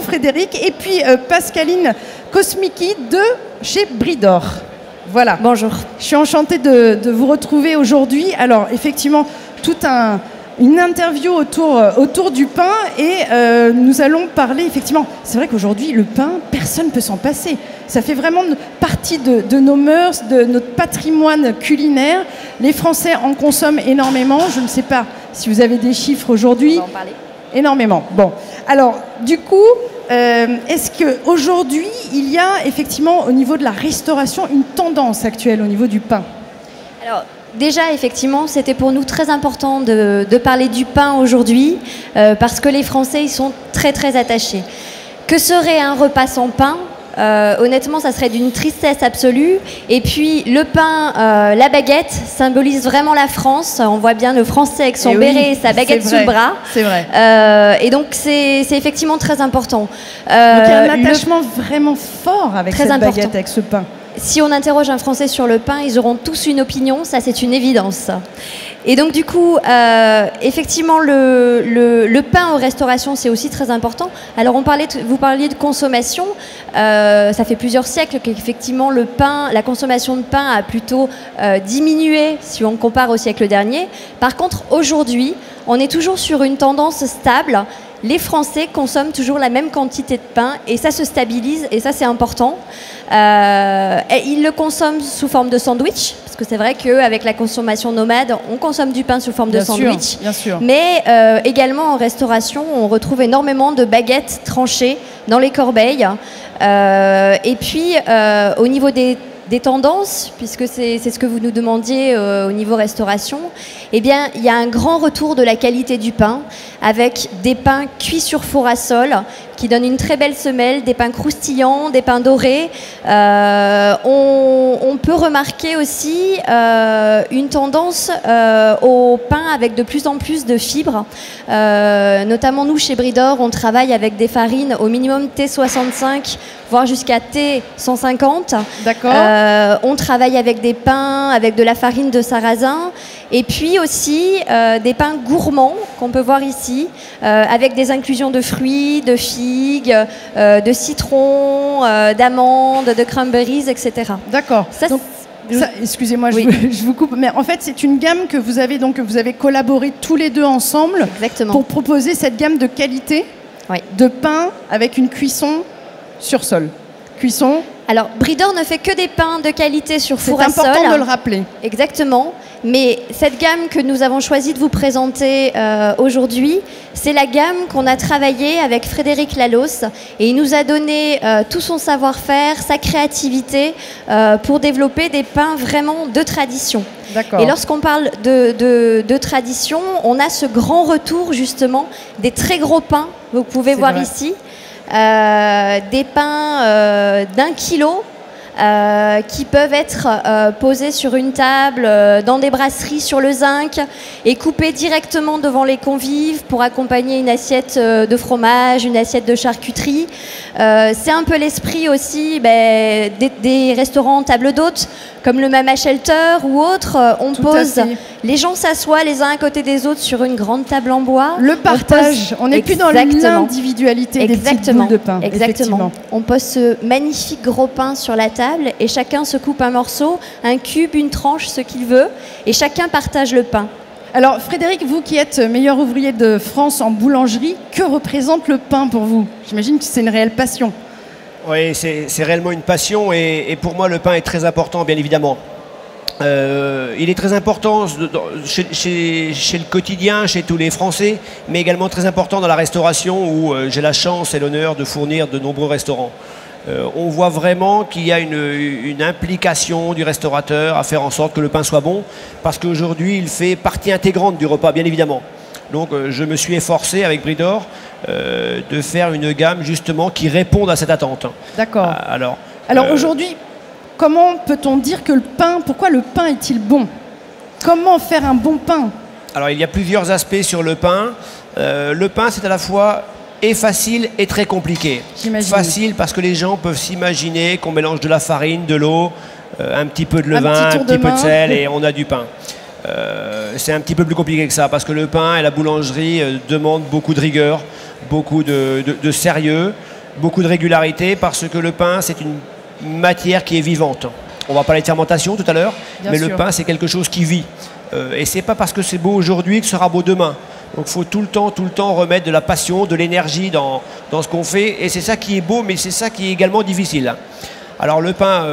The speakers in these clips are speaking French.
Frédéric. Et puis Pascaline Kosmiki de chez Bridor. Voilà. Bonjour. Je suis enchantée de vous retrouver aujourd'hui. Alors, effectivement, une interview autour du pain et nous allons parler, effectivement, c'est vrai qu'aujourd'hui, le pain, personne ne peut s'en passer. Ça fait vraiment partie de nos mœurs, de notre patrimoine culinaire. Les Français en consomment énormément. Je ne sais pas si vous avez des chiffres aujourd'hui. On va en parler. Énormément. Bon, alors, du coup, est-ce qu'aujourd'hui, il y a effectivement, au niveau de la restauration, une tendance actuelle au niveau du pain? Alors, déjà, effectivement, c'était pour nous très important de parler du pain aujourd'hui parce que les Français y sont très, très attachés. Que serait un repas sans pain? Honnêtement, ça serait d'une tristesse absolue. Et puis, le pain, la baguette, symbolise vraiment la France. On voit bien le Français avec son béret et sa baguette sous le bras. C'est vrai. Et donc, c'est effectivement très important. Donc, il y a un attachement vraiment fort avec cette baguette, avec ce pain. Si on interroge un Français sur le pain, ils auront tous une opinion, ça c'est une évidence. Et donc du coup, effectivement, le pain aux restaurations, c'est aussi très important. Alors vous parliez de consommation, ça fait plusieurs siècles qu'effectivement la consommation de pain a plutôt diminué si on compare au siècle dernier. Par contre, aujourd'hui, on est toujours sur une tendance stable. Les Français consomment toujours la même quantité de pain et ça se stabilise et ça c'est important. Ils le consomment sous forme de sandwich parce que c'est vrai qu'avec la consommation nomade, on consomme du pain sous forme de sandwich. Bien sûr. Mais également en restauration, on retrouve énormément de baguettes tranchées dans les corbeilles. Et puis au niveau des tendances, puisque c'est ce que vous nous demandiez au niveau restauration, eh bien, il y a un grand retour de la qualité du pain avec des pains cuits sur four à sol qui donnent une très belle semelle, des pains croustillants, des pains dorés. On peut remarquer aussi une tendance au pain avec de plus en plus de fibres. Notamment nous, chez Bridor, on travaille avec des farines au minimum T65, voire jusqu'à T150. D'accord. On travaille avec des pains, avec de la farine de sarrasin, et puis aussi des pains gourmands qu'on peut voir ici, avec des inclusions de fruits, de figues, de citron, d'amandes, de cranberries, etc. D'accord. Excusez-moi, oui. je vous coupe, mais en fait, c'est une gamme que vous avez collaboré tous les deux ensemble. Exactement. Pour proposer cette gamme de qualité de pain avec une cuisson sur sol. Cuisson. Alors, Bridor ne fait que des pains de qualité sur four à sol. C'est important de le rappeler. Exactement. Mais cette gamme que nous avons choisi de vous présenter aujourd'hui, c'est la gamme qu'on a travaillée avec Frédéric Lalosse. Et il nous a donné tout son savoir-faire, sa créativité pour développer des pains vraiment de tradition. D'accord. Et lorsqu'on parle de tradition, on a ce grand retour justement des très gros pains. Vous pouvez voir ici. Des pains d'1 kilo qui peuvent être posés sur une table dans des brasseries sur le zinc et coupés directement devant les convives pour accompagner une assiette de fromage, une assiette de charcuterie. C'est un peu l'esprit aussi des restaurants table d'hôte comme le Mama Shelter ou autre. On pose, les gens s'assoient les uns à côté des autres sur une grande table en bois. Le partage, on n'est plus dans l'individualité des petites boules de pain. Exactement. On pose ce magnifique gros pain sur la table et chacun se coupe un morceau, un cube, une tranche, ce qu'il veut, et chacun partage le pain. Alors Frédéric, vous qui êtes meilleur ouvrier de France en boulangerie, que représente le pain pour vous? J'imagine que c'est une réelle passion. Oui, c'est réellement une passion et pour moi le pain est très important, bien évidemment. Il est très important chez le quotidien, chez tous les Français, mais également très important dans la restauration où j'ai la chance et l'honneur de fournir de nombreux restaurants. On voit vraiment qu'il y a une implication du restaurateur à faire en sorte que le pain soit bon, parce qu'aujourd'hui il fait partie intégrante du repas, bien évidemment. Donc je me suis efforcé avec Bridor de faire une gamme justement qui réponde à cette attente. D'accord. Alors aujourd'hui, comment peut-on dire que pourquoi le pain est-il bon? Comment faire un bon pain? Alors il y a plusieurs aspects sur le pain. Le pain c'est à la fois et facile et très compliqué. Facile parce que les gens peuvent s'imaginer qu'on mélange de la farine, de l'eau, un petit peu de levain, un petit peu de sel et on a du pain. C'est un petit peu plus compliqué que ça parce que le pain et la boulangerie demandent beaucoup de rigueur, beaucoup de sérieux. beaucoup de régularité, parce que le pain, c'est une matière qui est vivante. On va parler de fermentation tout à l'heure, mais le pain, c'est quelque chose qui vit. Et c'est pas parce que c'est beau aujourd'hui que ce sera beau demain. Donc il faut tout le temps remettre de la passion, de l'énergie dans ce qu'on fait. Et c'est ça qui est beau, mais c'est ça qui est également difficile. Alors le pain,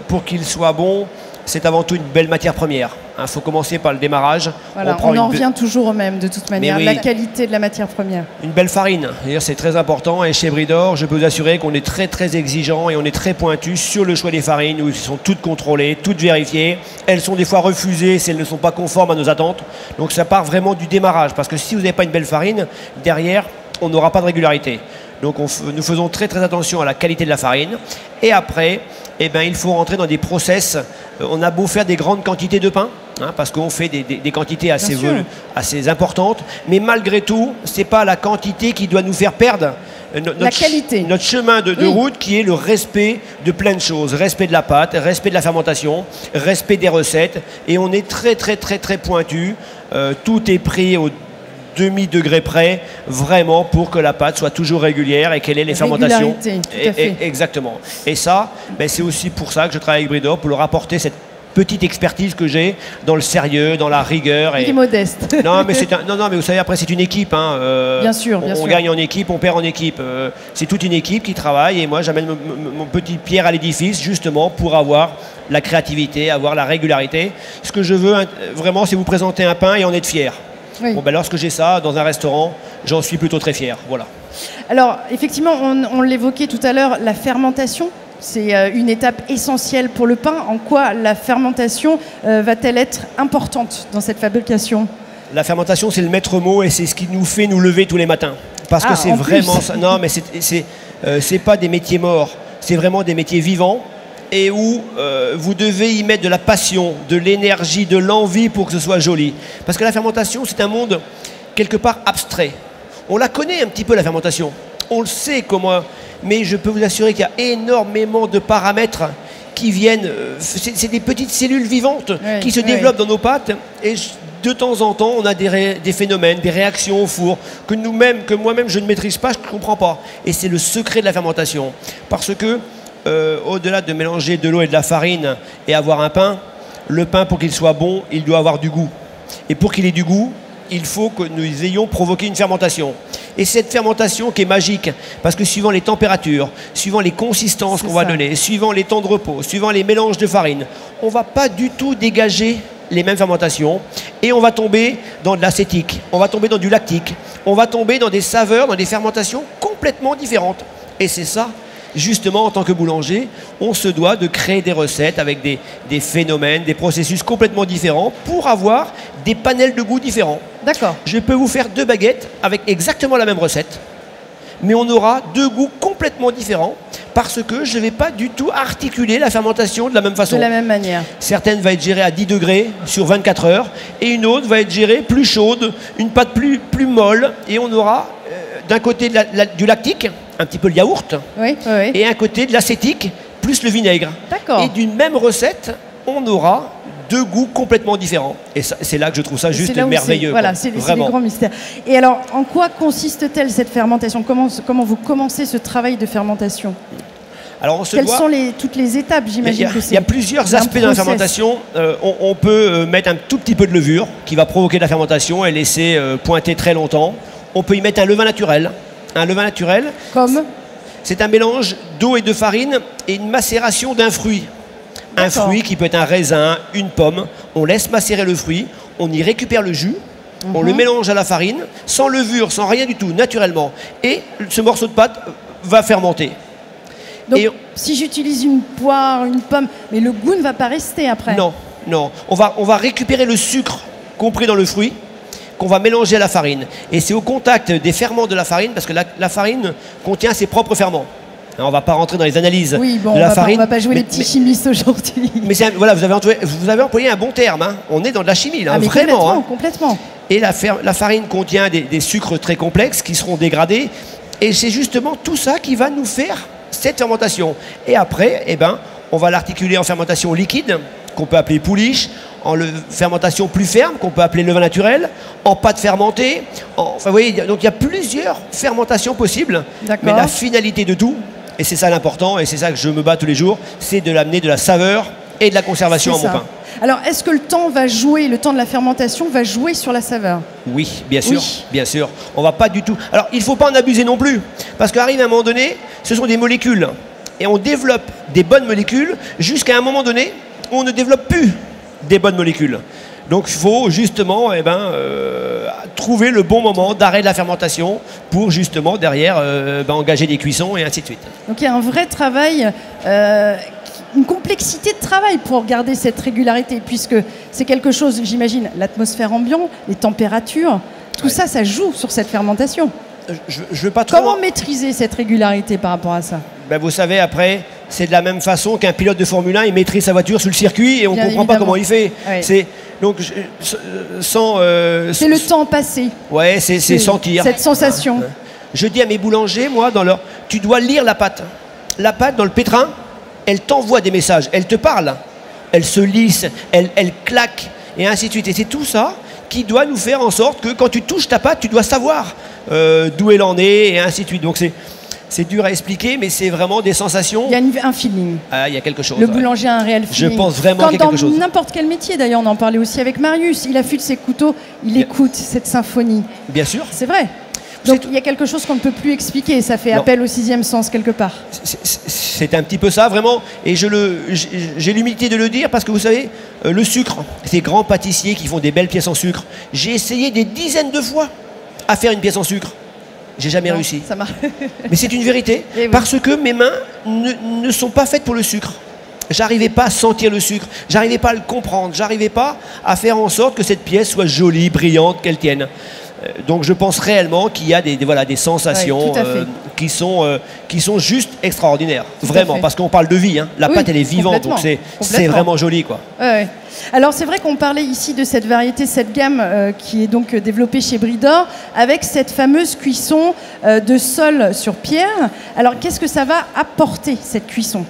pour qu'il soit bon, c'est avant tout une belle matière première. Il faut commencer par le démarrage. Voilà, on en revient toujours au même, de toute manière, oui, la qualité de la matière première. Une belle farine, c'est très important. Et chez Bridor, je peux vous assurer qu'on est très exigeant et on est très pointu sur le choix des farines, où elles sont toutes contrôlées, toutes vérifiées. Elles sont des fois refusées si elles ne sont pas conformes à nos attentes. Donc ça part vraiment du démarrage, parce que si vous n'avez pas une belle farine, derrière, on n'aura pas de régularité. Donc nous faisons très attention à la qualité de la farine. Et après, eh ben, il faut rentrer dans des process. On a beau faire des grandes quantités de pain, parce qu'on fait des quantités assez importantes, mais malgré tout, ce n'est pas la quantité qui doit nous faire perdre la qualité. Notre chemin de route, qui est le respect de plein de choses. Respect de la pâte, respect de la fermentation, respect des recettes. Et on est très pointu. Tout est pris au demi-degré près, vraiment, pour que la pâte soit toujours régulière et qu'elle ait les fermentations. Tout à fait. Exactement. Et ça, ben, c'est aussi pour ça que je travaille avec Bridor, pour leur apporter cette petite expertise que j'ai dans le sérieux, dans la rigueur. Il est modeste. Non, mais vous savez, après, c'est une équipe. Bien sûr. On gagne en équipe, on perd en équipe. C'est toute une équipe qui travaille, et moi, j'amène mon petit pierre à l'édifice, justement, pour avoir la créativité, avoir la régularité. Ce que je veux, vraiment, c'est vous présenter un pain et en être fier. Oui. Bon, ben, lorsque j'ai ça dans un restaurant, j'en suis plutôt très fier. Voilà. Alors, effectivement, on l'évoquait tout à l'heure, la fermentation, c'est une étape essentielle pour le pain. En quoi la fermentation va-t-elle être importante dans cette fabrication ? La fermentation, c'est le maître mot, et c'est ce qui nous fait nous lever tous les matins. Parce que c'est vraiment ça. Non, mais c'est pas des métiers morts, c'est vraiment des métiers vivants. Et où vous devez y mettre de la passion, de l'énergie, de l'envie pour que ce soit joli. Parce que la fermentation, c'est un monde quelque part abstrait. On la connaît un petit peu, la fermentation. On le sait comment... Mais je peux vous assurer qu'il y a énormément de paramètres qui viennent... c'est des petites cellules vivantes qui se développent dans nos pâtes. Et de temps en temps, on a des phénomènes, des réactions au four que moi-même, je ne maîtrise pas, je ne comprends pas. Et c'est le secret de la fermentation. Parce que au-delà de mélanger de l'eau et de la farine et avoir un pain, le pain, pour qu'il soit bon, il doit avoir du goût. Et pour qu'il ait du goût, il faut que nous ayons provoqué une fermentation. Et cette fermentation qui est magique, parce que suivant les températures, suivant les consistances qu'on va donner, suivant les temps de repos, suivant les mélanges de farine, on ne va pas du tout dégager les mêmes fermentations, et on va tomber dans de l'acétique, on va tomber dans du lactique, on va tomber dans des saveurs, dans des fermentations complètement différentes. Et c'est ça, justement, en tant que boulanger, on se doit de créer des recettes avec des phénomènes, des processus complètement différents pour avoir des panels de goûts différents. D'accord. Je peux vous faire 2 baguettes avec exactement la même recette, mais on aura 2 goûts complètement différents parce que je ne vais pas du tout articuler la fermentation de la même façon. De la même manière. Certaines vont être gérées à 10 degrés sur 24 heures et une autre va être gérée plus chaude, une pâte plus molle, et on aura d'un côté du lactique, un petit peu le yaourt, et un côté de l'acétique plus le vinaigre. D'accord. Et d'une même recette, on aura 2 goûts complètement différents. Et c'est là que je trouve ça juste merveilleux. Voilà, c'est les grands mystères. Et alors, en quoi consiste-t-elle cette fermentation ? Comment vous commencez ce travail de fermentation ? Alors, quelles sont toutes les étapes, j'imagine que c'est... Il y a plusieurs aspects dans la fermentation. On peut mettre un tout petit peu de levure qui va provoquer de la fermentation et laisser pointer très longtemps. On peut y mettre un levain naturel. Un levain naturel, comme c'est un mélange d'eau et de farine et une macération d'un fruit. Un fruit qui peut être un raisin, une pomme. On laisse macérer le fruit, on y récupère le jus, on le mélange à la farine, sans levure, sans rien du tout, naturellement. Et ce morceau de pâte va fermenter. Donc, si j'utilise une poire, une pomme, mais le goût ne va pas rester après. Non. On va récupérer le sucre compris dans le fruit, qu'on va mélanger à la farine. Et c'est au contact des ferments de la farine, parce que la farine contient ses propres ferments. Alors, on ne va pas rentrer dans les analyses de la farine. On ne va pas jouer les petits chimistes aujourd'hui. Mais voilà, vous avez employé un bon terme. Hein. On est dans de la chimie, là, vraiment. Complètement. Et la farine contient des sucres très complexes qui seront dégradés. Et c'est justement tout ça qui va nous faire cette fermentation. Et après, on va l'articuler en fermentation liquide, qu'on peut appeler pouliche, en fermentation plus ferme, qu'on peut appeler levain naturel, en pâte fermentée. Enfin, vous voyez, donc il y a plusieurs fermentations possibles. Mais la finalité de tout, et c'est ça l'important, et c'est ça que je me bats tous les jours, c'est de l'amener de la saveur et de la conservation à mon pain. Alors, est-ce que le temps va jouer, le temps de la fermentation va jouer sur la saveur? Oui, bien sûr, bien sûr. On va pas du tout... Alors, il ne faut pas en abuser non plus, parce qu'arrive à un moment donné, ce sont des molécules, et on développe des bonnes molécules, jusqu'à un moment donné, on ne développe plus des bonnes molécules. Donc, il faut justement trouver le bon moment d'arrêt de la fermentation pour justement, derrière, engager des cuissons et ainsi de suite. Donc, il y a un vrai travail... une complexité de travail pour garder cette régularité, puisque c'est quelque chose, j'imagine, l'atmosphère ambiante, les températures, tout ça, ça joue sur cette fermentation. Je veux pas trop... Comment maîtriser cette régularité par rapport à ça? Vous savez, après, c'est de la même façon qu'un pilote de Formule 1, il maîtrise sa voiture sur le circuit et on ne comprend pas comment il fait. C'est donc c'est le temps passé. Ouais, c'est sentir. Cette sensation. Je dis à mes boulangers, moi, tu dois lire la pâte. La pâte dans le pétrin, elle t'envoie des messages, elle te parle, elle se lisse, elle claque, et ainsi de suite. Et c'est tout ça qui doit nous faire en sorte que quand tu touches ta pâte, tu dois savoir d'où elle en est, et ainsi de suite. Donc c'est dur à expliquer, mais c'est vraiment des sensations. Il y a un feeling. Ah, il y a quelque chose. Le boulanger a un réel feeling. Je pense vraiment qu'il y a quelque chose. Dans n'importe quel métier, d'ailleurs, on en parlait aussi avec Marius, il affûte ses couteaux, il écoute cette symphonie. Bien sûr. C'est vrai. Donc il y a quelque chose qu'on ne peut plus expliquer, ça fait appel au sixième sens quelque part. C'est un petit peu ça, vraiment, et j'ai l'humilité de le dire parce que vous savez, le sucre, ces grands pâtissiers qui font des belles pièces en sucre, j'ai essayé des dizaines de fois à faire une pièce en sucre. J'ai jamais réussi. Ça marche. Mais c'est une vérité, parce que mes mains ne sont pas faites pour le sucre. J'arrivais pas à sentir le sucre, j'arrivais pas à le comprendre, j'arrivais pas à faire en sorte que cette pièce soit jolie, brillante, qu'elle tienne. Donc je pense réellement qu'il y a des sensations qui sont juste extraordinaires, vraiment, parce qu'on parle de vie, hein. La pâte elle est vivante, donc c'est vraiment joli, quoi. Ouais. Alors c'est vrai qu'on parlait ici de cette variété, cette gamme qui est donc développée chez Bridor, avec cette fameuse cuisson de sol sur pierre. Alors qu'est-ce que ça va apporter, cette cuisson?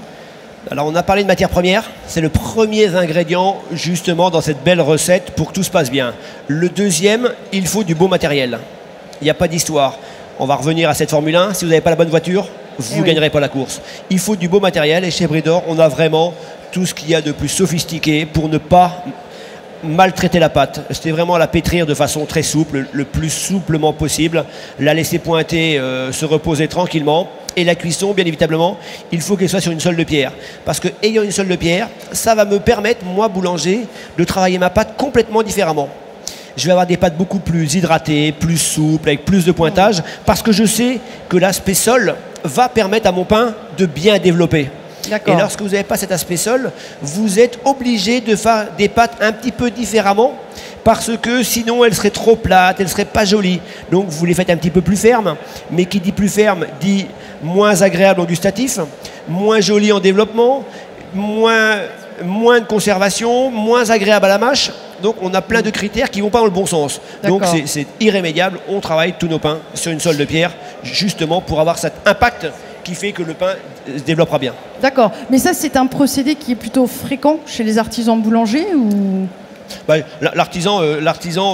Alors on a parlé de matière première, c'est le premier ingrédient justement dans cette belle recette pour que tout se passe bien. Le deuxième, il faut du beau matériel. Il n'y a pas d'histoire. On va revenir à cette Formule 1, si vous n'avez pas la bonne voiture, vous ne gagnerez pas la course. Il faut du beau matériel et chez Bridor, on a vraiment tout ce qu'il y a de plus sophistiqué pour ne pas maltraiter la pâte. C'était vraiment à la pétrir de façon très souple, le plus souplement possible, la laisser pointer, se reposer tranquillement. Et la cuisson, bien évidemment, il faut qu'elle soit sur une sole de pierre. Parce que ayant une sole de pierre, ça va me permettre, moi, boulanger, de travailler ma pâte complètement différemment. Je vais avoir des pâtes beaucoup plus hydratées, plus souples, avec plus de pointage, parce que je sais que l'aspect sol va permettre à mon pain de bien développer. Et lorsque vous n'avez pas cet aspect sol, vous êtes obligé de faire des pâtes un petit peu différemment, parce que sinon elles seraient trop plates, elles ne seraient pas jolies. Donc vous les faites un petit peu plus fermes, mais qui dit plus ferme dit moins agréable en gustatif, moins joli en développement, moins de conservation, moins agréable à la mâche. Donc on a plein de critères qui ne vont pas dans le bon sens. Donc c'est irrémédiable, on travaille tous nos pains sur une sole de pierre, justement pour avoir cet impact qui fait que le pain se développera bien. D'accord, mais ça c'est un procédé qui est plutôt fréquent chez les artisans boulangers ou... L'artisan,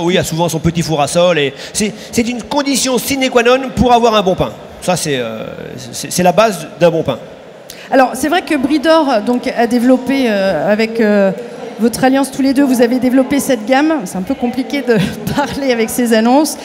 oui, a souvent son petit four à sol et c'est une condition sine qua non pour avoir un bon pain. Ça c'est la base d'un bon pain. Alors c'est vrai que Bridor donc, a développé avec votre alliance tous les deux, vous avez développé cette gamme. C'est un peu compliqué de parler avec ces annonces.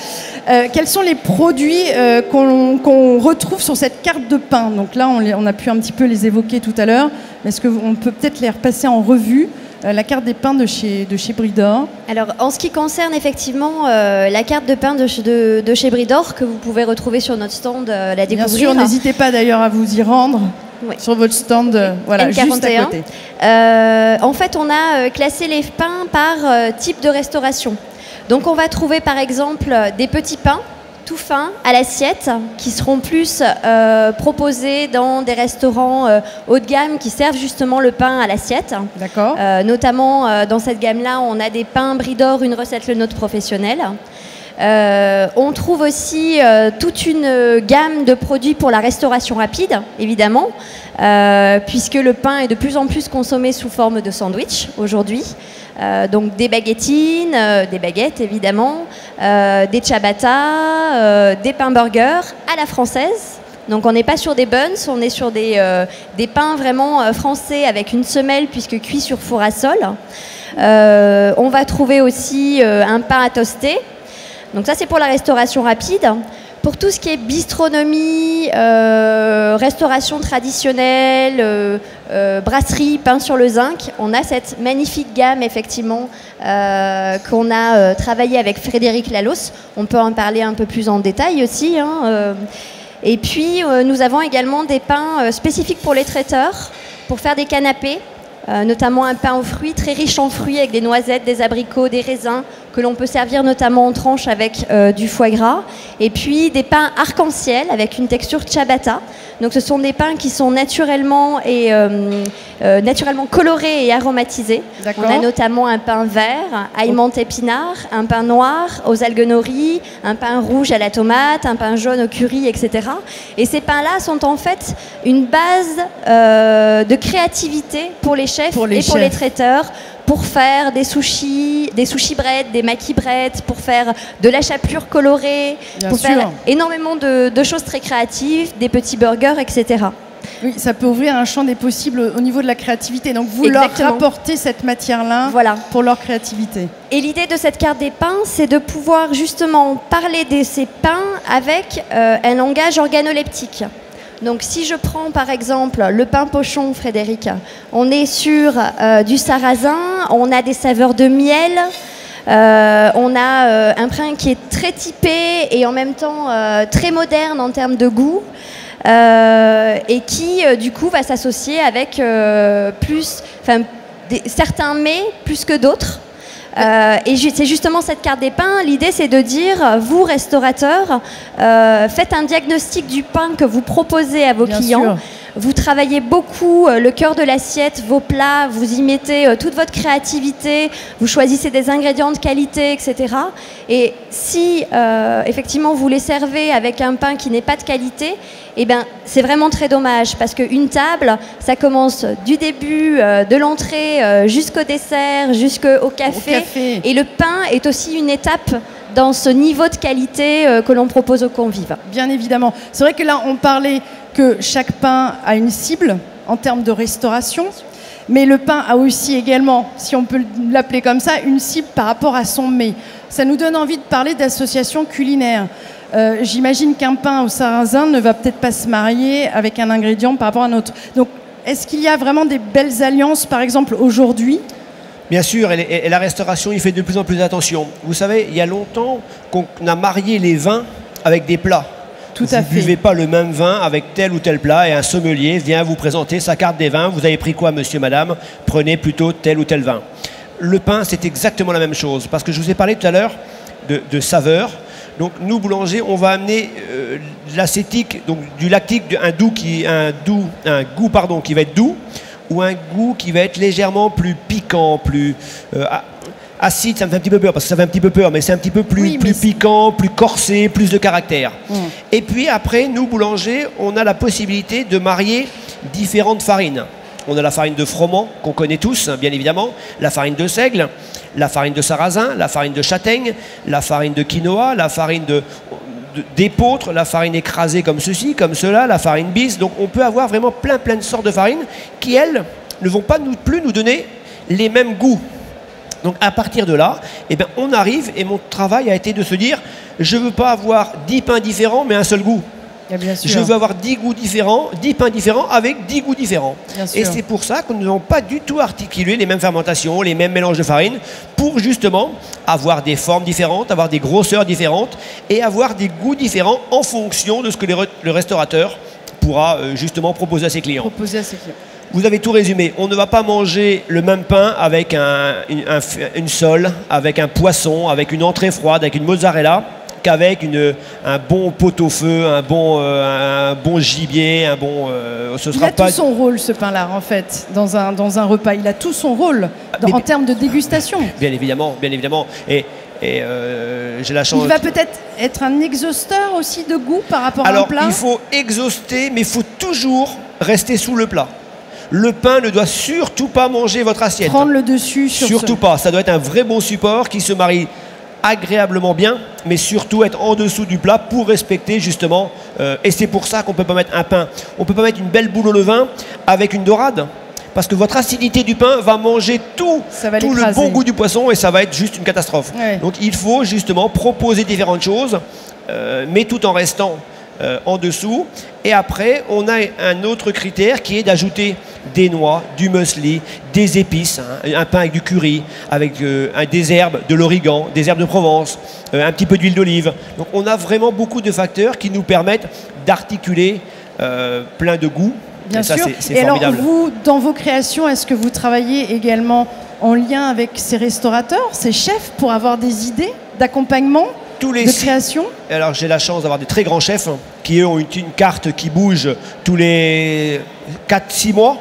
Quels sont les produits qu'on retrouve sur cette carte de pain? Donc là on a pu un petit peu les évoquer tout à l'heure. Est-ce qu'on peut peut-être les repasser en revue? La carte des pains de chez Bridor. Alors, en ce qui concerne effectivement la carte de pain de chez Bridor, que vous pouvez retrouver sur notre stand, la découvrir. Bien sûr, n'hésitez pas d'ailleurs à vous y rendre sur votre stand, voilà, juste à côté. En fait, on a classé les pains par type de restauration. Donc, on va trouver par exemple des petits pains tout fins à l'assiette qui seront plus proposés dans des restaurants haut de gamme qui servent justement le pain à l'assiette. D'accord. Notamment dans cette gamme-là, on a des pains Bridor, une recette Le Nôtre professionnelle. On trouve aussi toute une gamme de produits pour la restauration rapide, évidemment, puisque le pain est de plus en plus consommé sous forme de sandwich aujourd'hui. Donc des baguettines, des baguettes évidemment, des ciabatta, des pains burgers à la française. Donc on n'est pas sur des buns, on est sur des pains vraiment français avec une semelle puisque cuit sur four à sol. On va trouver aussi un pain à toaster. Donc ça c'est pour la restauration rapide. Pour tout ce qui est bistronomie, restauration traditionnelle, brasserie, pain sur le zinc, on a cette magnifique gamme effectivement qu'on a travaillé avec Frédéric Lalosse. On peut en parler un peu plus en détail aussi. Et puis nous avons également des pains spécifiques pour les traiteurs, pour faire des canapés. Notamment un pain aux fruits très riche en fruits avec des noisettes, des abricots, des raisins que l'on peut servir notamment en tranches avec du foie gras. Et puis des pains arc-en-ciel avec une texture ciabatta. Donc ce sont des pains qui sont naturellement colorés et aromatisés. On a notamment un pain vert à menthe épinard, un pain noir aux algues nori, un pain rouge à la tomate, un pain jaune au curry, etc. Et ces pains-là sont en fait une base de créativité pour les chefs pour les traiteurs, pour faire des sushis bread, des maki bread, pour faire de la chapelure colorée, faire énormément de choses très créatives, des petits burgers, etc. Oui, ça peut ouvrir un champ des possibles au niveau de la créativité. Donc vous leur rapportez cette matière-là pour leur créativité. Et l'idée de cette carte des pains, c'est de pouvoir justement parler de ces pains avec un langage organoleptique. Donc si je prends par exemple le pain pochon, Frédéric, on est sur du sarrasin, on a des saveurs de miel, on a un pain qui est très typé et en même temps très moderne en termes de goût. Et qui du coup va s'associer avec certains mets plus que d'autres. Et c'est justement cette carte des pains. L'idée c'est de dire, vous restaurateurs, faites un diagnostic du pain que vous proposez à vos clients. Vous travaillez beaucoup le cœur de l'assiette, vos plats, vous y mettez toute votre créativité, vous choisissez des ingrédients de qualité, etc. Et si effectivement vous les servez avec un pain qui n'est pas de qualité, eh ben, c'est vraiment très dommage parce qu'une table, ça commence du début de l'entrée jusqu'au dessert, jusqu'au café. Et le pain est aussi une étape dans ce niveau de qualité que l'on propose aux convives. Bien évidemment. C'est vrai que là, on parlait que chaque pain a une cible en termes de restauration, mais le pain a aussi également, si on peut l'appeler comme ça, une cible par rapport à son mets. Ça nous donne envie de parler d'associations culinaires. J'imagine qu'un pain au sarrasin ne va peut-être pas se marier avec un ingrédient par rapport à un autre. Donc, est-ce qu'il y a vraiment des belles alliances, par exemple, aujourd'hui ? Bien sûr, et la restauration y fait de plus en plus attention. Vous savez, il y a longtemps qu'on a marié les vins avec des plats. Vous ne buvez pas le même vin avec tel ou tel plat et un sommelier vient vous présenter sa carte des vins. Vous avez pris quoi, monsieur, madame? Prenez plutôt tel ou tel vin. Le pain, c'est exactement la même chose. Parce que je vous ai parlé tout à l'heure de saveur. Donc nous, boulangers, on va amener l'acétique, donc du lactique, un goût qui va être doux, ou un goût qui va être légèrement plus piquant, plus acide. Ça me fait un petit peu peur, parce que ça fait un petit peu peur, mais c'est un petit peu plus piquant, plus corsé, plus de caractère. Et puis après, nous, boulangers, on a la possibilité de marier différentes farines. On a la farine de froment, qu'on connaît tous, bien évidemment, la farine de seigle, la farine de sarrasin, la farine de châtaigne, la farine de quinoa, la farine d'épeautre, la farine écrasée comme ceci, comme cela, la farine bis. Donc on peut avoir vraiment plein de sortes de farines qui, elles, ne vont pas plus nous donner les mêmes goûts. Donc à partir de là, eh bien, on arrive, et mon travail a été de se dire, je ne veux pas avoir 10 pains différents, mais un seul goût. Je veux avoir 10 goûts différents, 10 pains différents avec 10 goûts différents. Et c'est pour ça que nous n'avons pas du tout articulé les mêmes fermentations, les mêmes mélanges de farine, pour justement avoir des formes différentes, avoir des grosseurs différentes et avoir des goûts différents en fonction de ce que le restaurateur pourra justement proposer à ses clients. Vous avez tout résumé. On ne va pas manger le même pain avec une sole, avec un poisson, avec une entrée froide, avec une mozzarella, qu'avec un bon pot-au-feu, un bon gibier, Il a tout son rôle, ce pain-là, en fait, dans un repas. Il a tout son rôle en termes de dégustation. Bien évidemment, bien évidemment. Et Et j'ai la chance. Il va peut-être être un exhausteur aussi de goût par rapport à un Alors, plat. il faut exhauster, mais il faut toujours rester sous le plat. Le pain ne doit surtout pas manger votre assiette. Prendre le dessus sur Surtout pas. Ça doit être un vrai bon support qui se marie agréablement bien, mais surtout être en dessous du plat pour respecter justement. Et c'est pour ça qu'on ne peut pas mettre un pain. On ne peut pas mettre une belle boule au levain avec une dorade. Parce que votre acidité du pain va manger tout le bon goût du poisson et ça va être juste une catastrophe. Ouais. Donc il faut justement proposer différentes choses, mais tout en restant en dessous. Et après, on a un autre critère qui est d'ajouter des noix, du muesli, des épices, hein, un pain avec du curry, avec des herbes, de l'origan, des herbes de Provence, un petit peu d'huile d'olive. Donc on a vraiment beaucoup de facteurs qui nous permettent d'articuler plein de goûts. Bien ça, sûr. c'est Et alors, formidable. vous, dans vos créations, est-ce que vous travaillez également en lien avec ces restaurateurs, ces chefs, pour avoir des idées d'accompagnement, de création? Alors, j'ai la chance d'avoir des très grands chefs qui, eux, ont une carte qui bouge tous les 4-6 mois.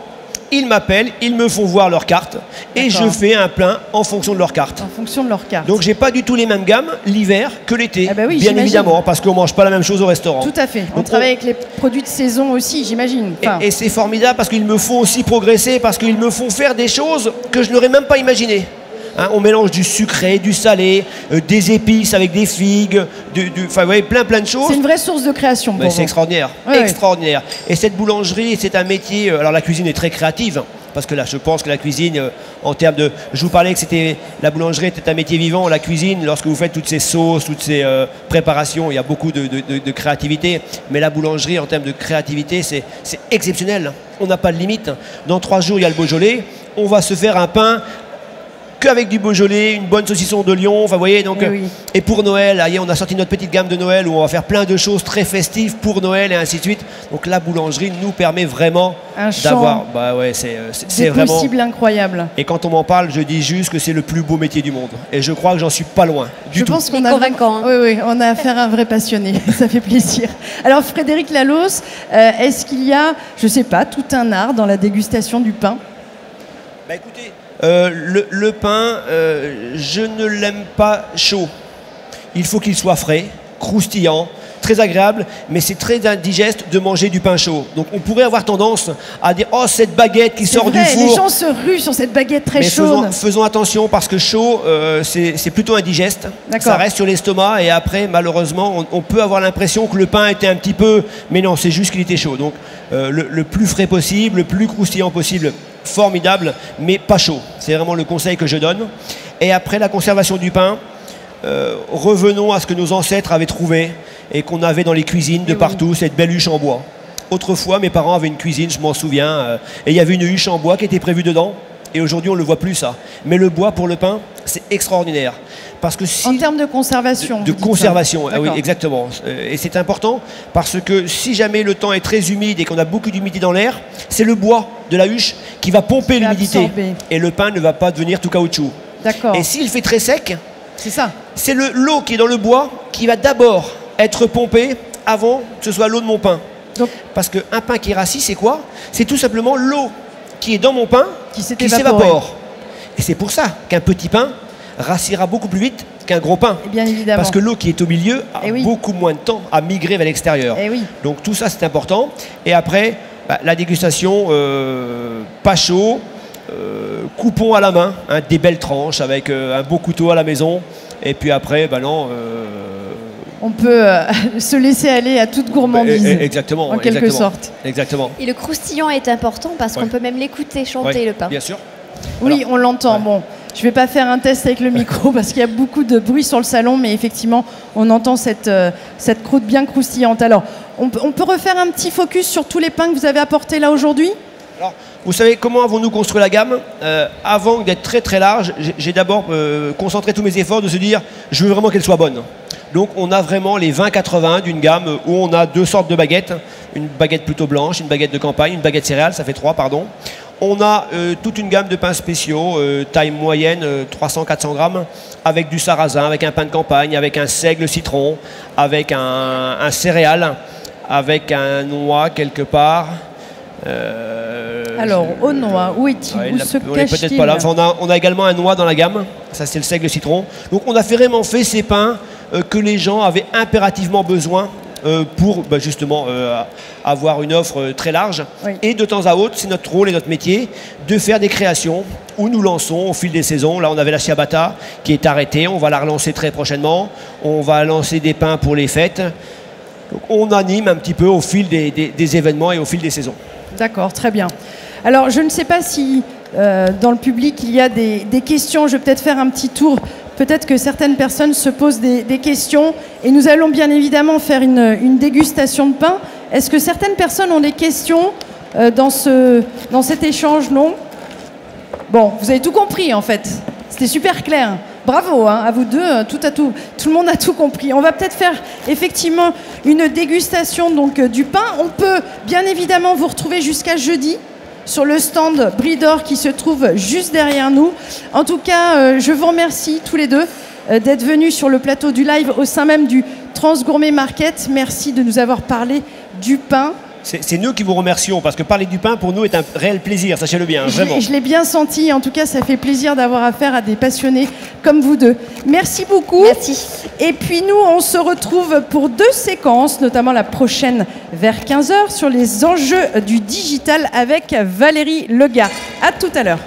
Ils m'appellent, ils me font voir leur carte et je fais un plein en fonction de leur carte. En fonction de leur carte. Donc, j'ai pas du tout les mêmes gammes l'hiver que l'été, Ah bah oui, bien j'imagine. évidemment, parce qu'on mange pas la même chose au restaurant. Tout à fait. On Donc, travaille avec les produits de saison aussi, j'imagine. Enfin, Et c'est formidable parce qu'ils me font aussi progresser, parce qu'ils me font faire des choses que je n'aurais même pas imaginées. Hein, on mélange du sucré, du salé, des épices avec des figues, enfin, vous voyez, plein de choses. c'est une vraie source de création pour Mais vous. c'est extraordinaire, Ouais, extraordinaire. Et cette boulangerie, c'est un métier. Alors la cuisine est très créative, parce que là, je pense que la cuisine, en termes de, je vous parlais que la boulangerie était un métier vivant. La cuisine, lorsque vous faites toutes ces sauces, toutes ces préparations, il y a beaucoup de créativité. Mais la boulangerie, en termes de créativité, c'est exceptionnel. On n'a pas de limite. Dans 3 jours, il y a le Beaujolais. On va se faire un pain qu'avec du Beaujolais, une bonne saucisson de Lyon, enfin vous voyez, donc, Oui. et pour Noël, on a sorti notre petite gamme de Noël où on va faire plein de choses très festives pour Noël et ainsi de suite. Donc la boulangerie nous permet vraiment d'avoir, bah ouais, c'est vraiment possible incroyable. Et quand on m'en parle, je dis juste que c'est le plus beau métier du monde. Et je crois que j'en suis pas loin du Je tout. pense qu'on a convaincant, hein. Oui, on a affaire à un vrai passionné. Ça fait plaisir. Alors Frédéric Lalosse, est-ce qu'il y a, je sais pas, tout un art dans la dégustation du pain? Bah écoutez, le pain, je ne l'aime pas chaud. Il faut qu'il soit frais, croustillant, très agréable, mais c'est très indigeste de manger du pain chaud. Donc on pourrait avoir tendance à dire « Oh, cette baguette qui sort du four !» Les gens se ruent sur cette baguette très Mais chaude. faisons attention parce que chaud, c'est plutôt indigeste. D'accord. Ça reste sur l'estomac et après, malheureusement, on peut avoir l'impression que le pain était un petit peu... Mais non, c'est juste qu'il était chaud. Donc le plus frais possible, le plus croustillant possible, formidable, mais pas chaud. C'est vraiment le conseil que je donne. Et après la conservation du pain, revenons à ce que nos ancêtres avaient trouvé et qu'on avait dans les cuisines de partout, cette belle huche en bois. Autrefois, mes parents avaient une cuisine, je m'en souviens, et il y avait une huche en bois qui était prévue dedans. Et aujourd'hui, on ne le voit plus, ça. Mais le bois pour le pain, c'est extraordinaire. Parce que si... En termes de conservation. De conservation, ah oui, D'accord. exactement. Et c'est important parce que si jamais le temps est très humide et qu'on a beaucoup d'humidité dans l'air, c'est le bois de la huche qui va pomper l'humidité. absorber. Et le pain ne va pas devenir tout caoutchouc. D'accord. Et s'il fait très sec, C'est ça. c'est l'eau qui est dans le bois qui va d'abord être pompée avant que ce soit l'eau de mon pain. Donc, Parce qu'un pain qui est rassis, c'est quoi? C'est tout simplement l'eau qui est dans mon pain qui s'est qui évaporé. s'évapore. Et c'est pour ça qu'un petit pain rassira beaucoup plus vite qu'un gros pain. Et bien évidemment. Parce que l'eau qui est au milieu a Eh oui. beaucoup moins de temps à migrer vers l'extérieur. Eh oui. Donc tout ça c'est important. Et après, la dégustation, pas chaud, coupons à la main, hein, des belles tranches avec un beau couteau à la maison. Et puis après, On peut se laisser aller à toute gourmandise. exactement. En quelque exactement, sorte. Exactement. Et le croustillant est important parce qu'on peut même l'écouter chanter Ouais, le pain. bien sûr. Oui, on l'entend. ouais. Bon, je vais pas faire un test avec le micro parce qu'il y a beaucoup de bruit sur le salon, mais effectivement, on entend cette croûte bien croustillante. Alors, on peut refaire un petit focus sur tous les pains que vous avez apportés là aujourd'hui? Alors, vous savez comment avons-nous construit la gamme? Avant d'être très très large, j'ai d'abord concentré tous mes efforts de se dire je veux vraiment qu'elle soit bonne. Donc on a vraiment les 20-80 d'une gamme où on a 2 sortes de baguettes, une baguette plutôt blanche, une baguette de campagne, une baguette céréale, ça fait 3 pardon. On a toute une gamme de pains spéciaux, taille moyenne, 300-400 grammes, avec du sarrasin, avec un pain de campagne, avec un seigle citron, avec un céréal, avec un noix quelque part. Alors, aux noix, où est-il? Où se on n'est peut-être cache-t-il? pas là. Enfin, on a également un noix dans la gamme. Ça, c'est le seigle citron. Donc, on a vraiment fait ces pains que les gens avaient impérativement besoin pour justement avoir une offre très large. Oui. Et de temps à autre, c'est notre rôle et notre métier de faire des créations où nous lançons au fil des saisons. Là, on avait la ciabatta qui est arrêtée. On va la relancer très prochainement. On va lancer des pains pour les fêtes. Donc, on anime un petit peu au fil des événements et au fil des saisons. D'accord, très bien. Alors, je ne sais pas si dans le public il y a des questions. Je vais peut-être faire un petit tour. Peut-être que certaines personnes se posent des questions. Et nous allons bien évidemment faire une dégustation de pain. Est-ce que certaines personnes ont des questions dans cet échange? Non? Bon, vous avez tout compris en fait. C'était super clair. Bravo à vous deux, tout le monde a tout compris. On va peut-être faire effectivement une dégustation donc, du pain. On peut bien évidemment vous retrouver jusqu'à jeudi sur le stand Bridor qui se trouve juste derrière nous. En tout cas, je vous remercie tous les deux d'être venus sur le plateau du live au sein même du Transgourmet Market. Merci de nous avoir parlé du pain. C'est nous qui vous remercions, parce que parler du pain, pour nous, est un réel plaisir, sachez-le bien, vraiment. Je l'ai bien senti, en tout cas, ça fait plaisir d'avoir affaire à des passionnés comme vous deux. Merci beaucoup. Merci. Et puis nous, on se retrouve pour 2 séquences, notamment la prochaine vers 15h, sur les enjeux du digital avec Valérie Legard. À tout à l'heure.